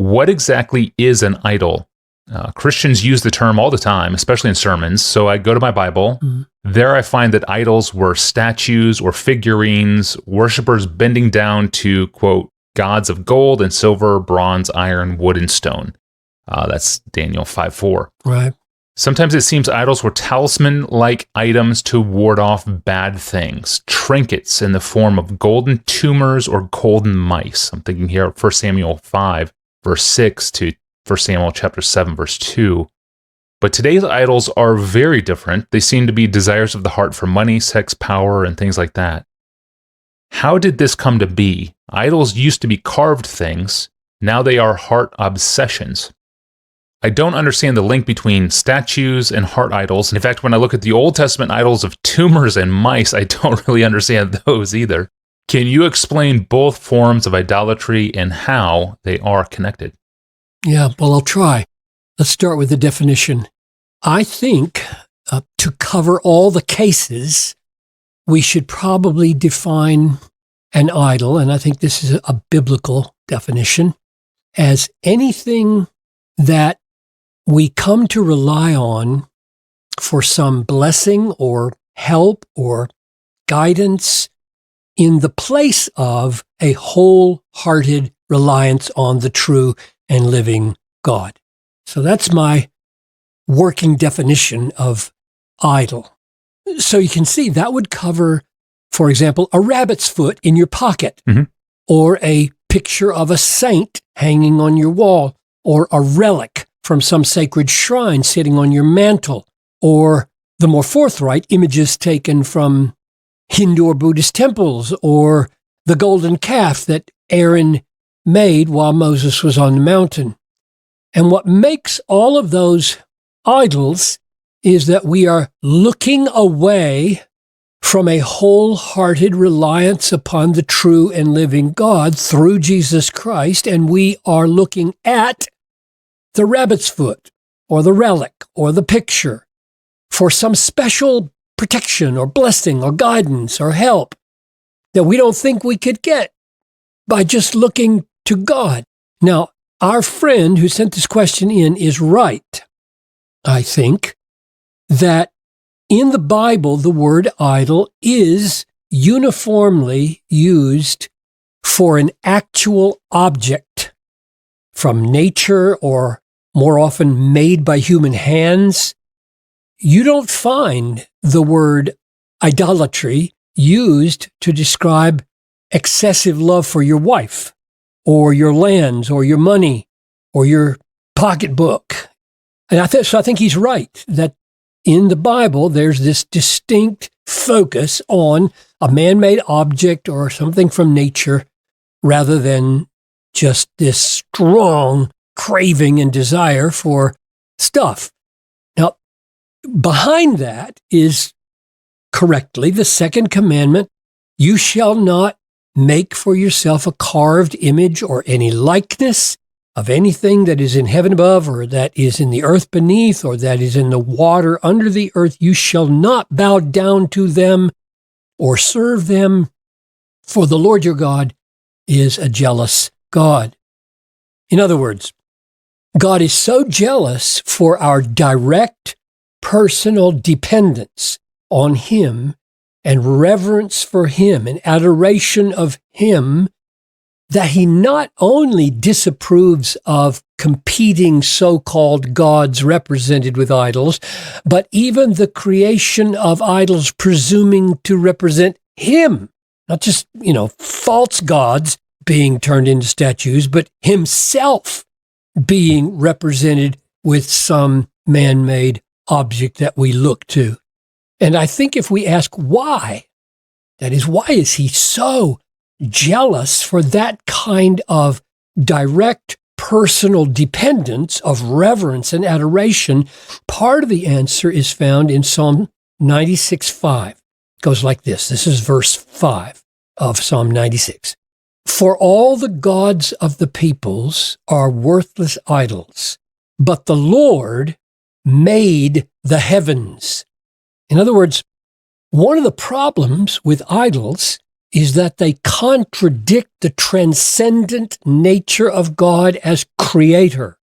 What exactly is an idol? Christians use the term all the time, especially in sermons. So I go to my Bible. There I find that idols were statues or figurines, worshipers bending down to, quote, gods of gold and silver, bronze, iron, wood, and stone. That's Daniel 5:4. Right. Sometimes it seems idols were talisman-like items to ward off bad things, trinkets in the form of golden tumors or golden mice. I'm thinking here of 1 Samuel 5, verse 6 to 1 Samuel chapter 7, verse 2. But today's idols are very different. They seem to be desires of the heart for money, sex, power, and things like that. How did this come to be? Idols used to be carved things. Now they are heart obsessions. I don't understand the link between statues and heart idols. In fact, when I look at the Old Testament idols of tumors and mice, I don't really understand those either. Can you explain both forms of idolatry and how they are connected? Yeah, well, I'll try. Let's start with the definition. I think to cover all the cases, we should probably define an idol, and I think this is a biblical definition, as anything that we come to rely on for some blessing or help or guidance in the place of a wholehearted reliance on the true and living God. So that's my working definition of idol. So you can see that would cover, for example, a rabbit's foot in your pocket, or a picture of a saint hanging on your wall, or a relic from some sacred shrine sitting on your mantle, or the more forthright images taken from Hindu or Buddhist temples, or the golden calf that Aaron made while Moses was on the mountain. And what makes all of those idols is that we are looking away from a wholehearted reliance upon the true and living God through Jesus Christ, and we are looking at the rabbit's foot or the relic or the picture for some special protection or blessing or guidance or help that we don't think we could get by just looking to God. Now, our friend who sent this question in is right, I think, that in the Bible, the word idol is uniformly used for an actual object from nature or more often made by human hands. You don't find the word idolatry used to describe excessive love for your wife or your lands or your money or your pocketbook. And I think he's right that in the Bible, there's this distinct focus on a man-made object or something from nature rather than just this strong craving and desire for stuff. Now, behind that is correctly the second commandment, you shall not make for yourself a carved image or any likeness of anything that is in heaven above or that is in the earth beneath or that is in the water under the earth. You shall not bow down to them or serve them, for the Lord your God is a jealous God. In other words, God is so jealous for our direct personal dependence on Him and reverence for Him and adoration of Him that He not only disapproves of competing so-called gods represented with idols, but even the creation of idols presuming to represent Him. Not just, false gods being turned into statues, but Himself being represented with some man-made object that we look to. And I think if we ask why, that is, why is He so jealous for that kind of direct personal dependence of reverence and adoration, part of the answer is found in Psalm 96:5. It goes like this. This is verse 5 of Psalm 96. For all the gods of the peoples are worthless idols, but the Lord made the heavens. In other words, one of the problems with idols is that they contradict the transcendent nature of God as creator.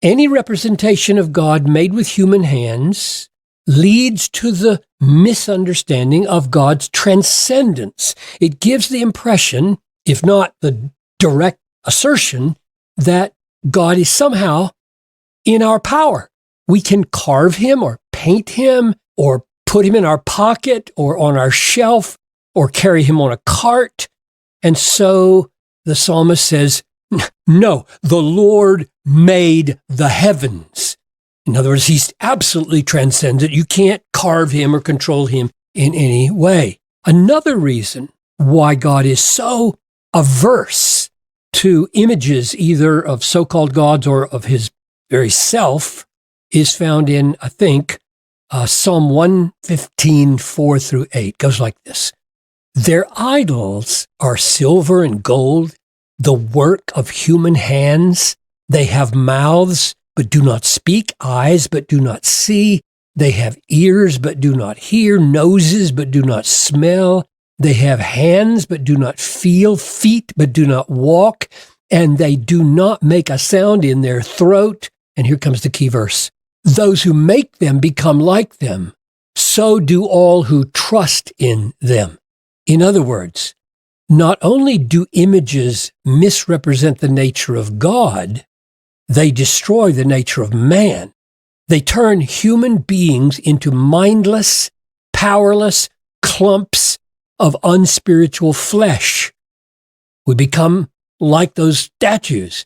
Any representation of God made with human hands leads to the misunderstanding of God's transcendence. It gives the impression, if not the direct assertion, that God is somehow in our power. We can carve him or paint him or put him in our pocket or on our shelf or carry him on a cart. And so the psalmist says, no, the Lord made the heavens. In other words, he's absolutely transcendent. You can't carve him or control him in any way. Another reason why God is so averse to images either of so-called gods or of his very self is found in, I think, Psalm 115, 4 through 8. Goes like this. Their idols are silver and gold, the work of human hands. They have mouths, but do not speak, eyes, but do not see. They have ears, but do not hear, noses, but do not smell. They have hands, but do not feel, feet, but do not walk, and they do not make a sound in their throat. And here comes the key verse. Those who make them become like them. So do all who trust in them. In other words, not only do images misrepresent the nature of God, they destroy the nature of man. They turn human beings into mindless, powerless clumps of unspiritual flesh. We become like those statues.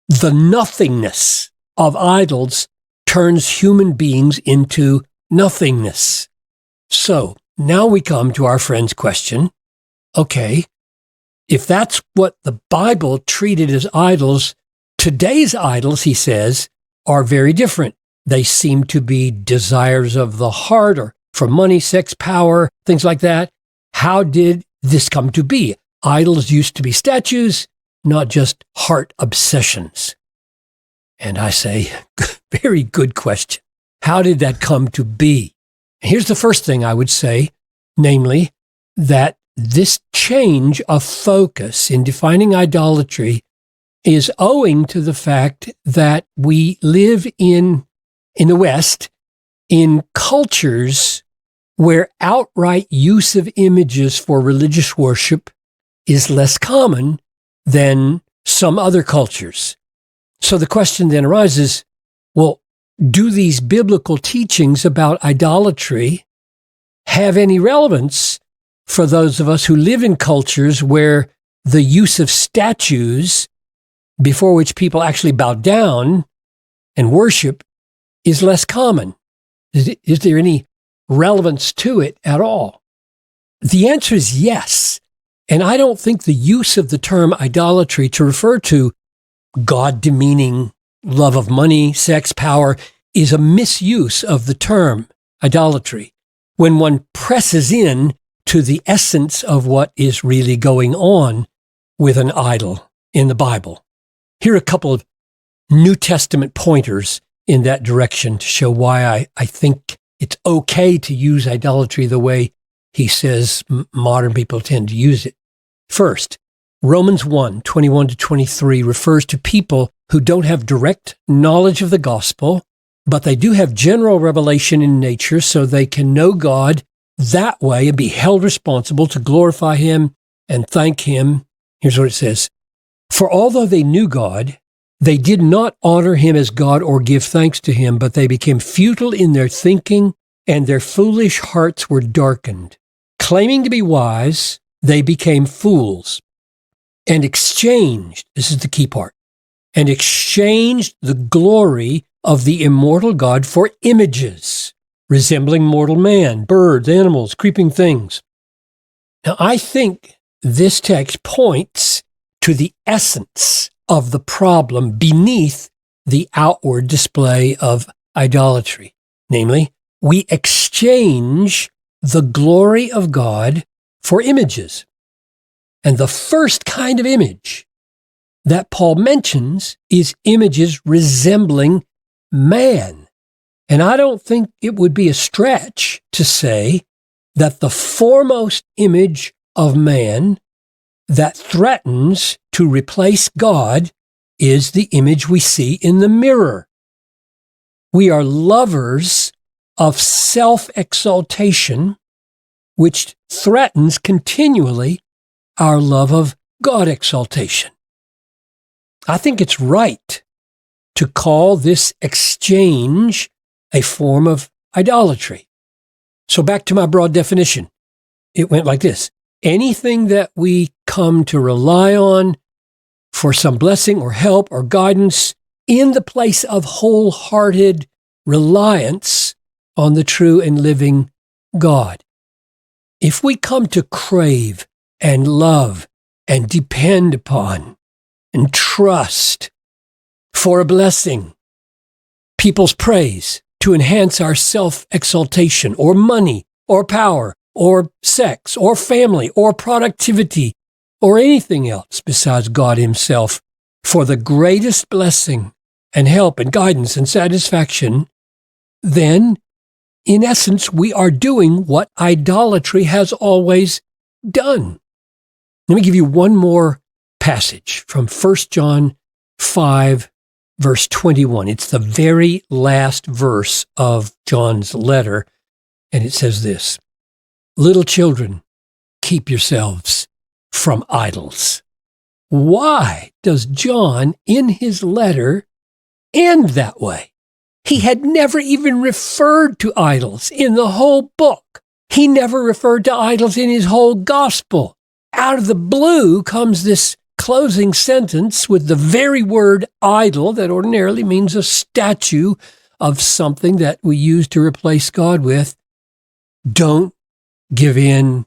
The nothingness of idols turns human beings into nothingness. So now we come to our friend's question. Okay, if that's what the Bible treated as idols, today's idols, he says, are very different. They seem to be desires of the heart or for money, sex, power, things like that. How did this come to be? Idols used to be statues, not just heart obsessions. And I say, very good question. How did that come to be? Here's the first thing I would say, namely, that this change of focus in defining idolatry is owing to the fact that we live in the West, in cultures where outright use of images for religious worship is less common than some other cultures. So the question then arises, well, do these biblical teachings about idolatry have any relevance for those of us who live in cultures where the use of statues before which people actually bow down and worship is less common? Is there any relevance to it at all? The answer is yes. And I don't think the use of the term idolatry to refer to God-demeaning love of money, sex, power is a misuse of the term idolatry when one presses in to the essence of what is really going on with an idol in the Bible. Here are a couple of New Testament pointers in that direction to show why I think it's okay to use idolatry the way he says modern people tend to use it. First, Romans 1, 21 to 23 refers to people who don't have direct knowledge of the gospel, but they do have general revelation in nature so they can know God that way and be held responsible to glorify him and thank him. Here's what it says. For although they knew God, they did not honor him as God or give thanks to him, but they became futile in their thinking and their foolish hearts were darkened. Claiming to be wise, they became fools and exchanged, this is the key part, and exchanged the glory of the immortal God for images, resembling mortal man, birds, animals, creeping things. Now, I think this text points to the essence of the problem beneath the outward display of idolatry. Namely, we exchange the glory of God for images. And the first kind of image that Paul mentions is images resembling man. And I don't think it would be a stretch to say that the foremost image of man that threatens to replace God is the image we see in the mirror. We are lovers of self-exaltation, which threatens continually our love of God exaltation. I think it's right to call this exchange a form of idolatry. So back to my broad definition. It went like this. Anything that we come to rely on for some blessing or help or guidance in the place of wholehearted reliance on the true and living God. If we come to crave and love and depend upon and trust for a blessing, people's praise to enhance our self-exaltation, or money, or power, or sex, or family, or productivity, or anything else besides God himself, for the greatest blessing and help and guidance and satisfaction, then, in essence, we are doing what idolatry has always done. Let me give you one more passage from 1 John 5, verse 21. It's the very last verse of John's letter, and it says this, "Little children, keep yourselves from idols." Why does John, in his letter, end that way? He had never even referred to idols in the whole book. He never referred to idols in his whole gospel. Out of the blue comes this closing sentence with the very word idol that ordinarily means a statue of something that we use to replace God with. Don't give in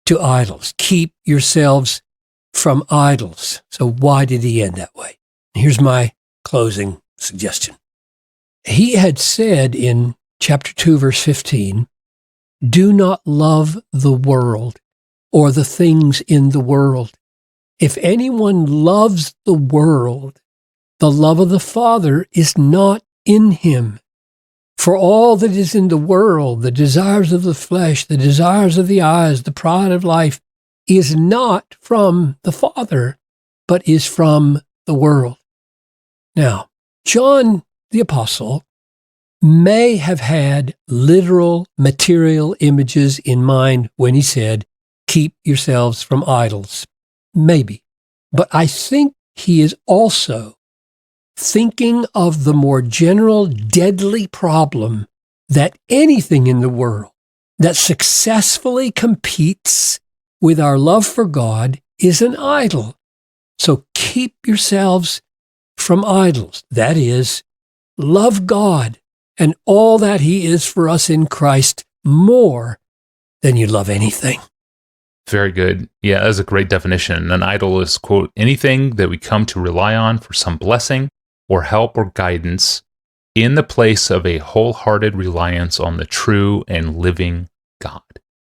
to idols. Keep yourselves from idols. So why did he end that way? Here's my closing suggestion. He had said in chapter 2, verse 15, "Do not love the world or the things in the world. If anyone loves the world, the love of the Father is not in him. For all that is in the world, the desires of the flesh, the desires of the eyes, the pride of life, is not from the Father, but is from the world." Now, John the Apostle may have had literal material images in mind when he said, "Keep yourselves from idols." Maybe. But I think he is also thinking of the more general deadly problem that anything in the world that successfully competes with our love for God is an idol. So keep yourselves from idols. That is, love God and all that he is for us in Christ more than you love anything. Very good. Yeah, that's a great definition. An idol is, quote, anything that we come to rely on for some blessing or help or guidance in the place of a wholehearted reliance on the true and living God.